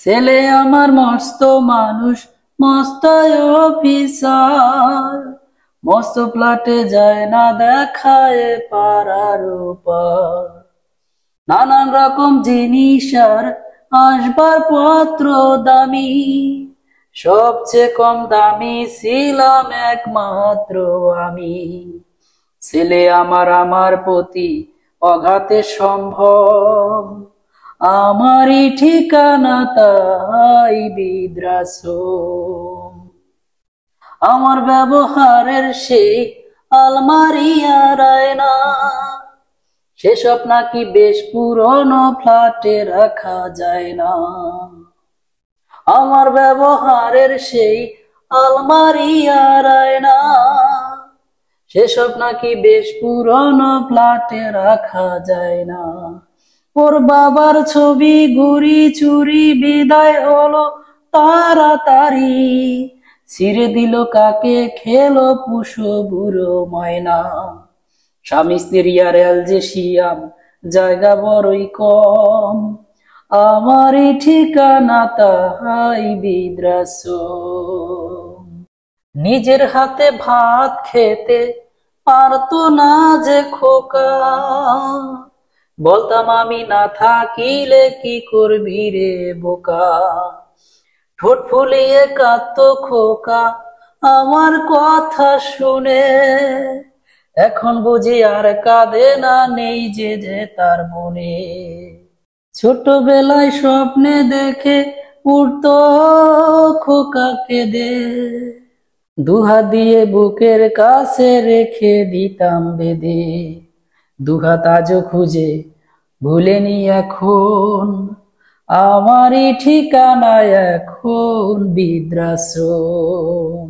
ছেলে আমার মস্ত মানুষ, মস্ত অফিসার, মস্ত ফ্ল্যাটে যায় না দেখায় পাড়ার পার। নানান রকম জিনিস আর আসবাবপত্র দামি, সবচেয়ে কম দামি ছিলাম একমাত্র আমি। ছেলে আমার প্রতি অঘাতে সম্ভব, আমারই ঠিকানা তাই বৃদ্ধাশ্রম। আমার ব্যবহারের সেই আলমারি আর আয়না, সেসব নাকি বেশ পুরনো ফ্ল্যাটে রাখা যায় না। আমার ব্যবহারের সেই আলমারি আর আয়না, সেসব নাকি বেশ পুরনো ফ্ল্যাটে রাখা যায় না। ওর বাবার ছবি ঘুরি চুরি বিদায় হলো তাড়াতাড়ি, ছিঁড়ে দিল কাকে খেলো পুষো বুড়ো ময়না। স্বামী স্ত্রী আর অ্যালজেশিয়াম জায়গা বড়ই কম, আমারই ঠিকানা তাই বৃদ্ধাশ্রম। নিজের হাতে ভাত খেতে পারতো না যে খোকা, বলতাম আমি না থাকিলে কি করবি রে বোকা। ঠোঁট ফুলিয়ে কাঁদতো খোকা আমার কথা শুনে, এখন বুঝি আর কাঁদে না, নেই যে তার মনে। ছোটবেলায় স্বপ্নে দেখে উঠতো খোকা কেঁদে, দুহাত দিয়ে বুকের কাছে রেখে দিতাম বেঁধে। দুহাত আজও খুঁজে ভুলেনি এখন, আমারই ঠিকানা এখন বৃদ্ধাশ্রম।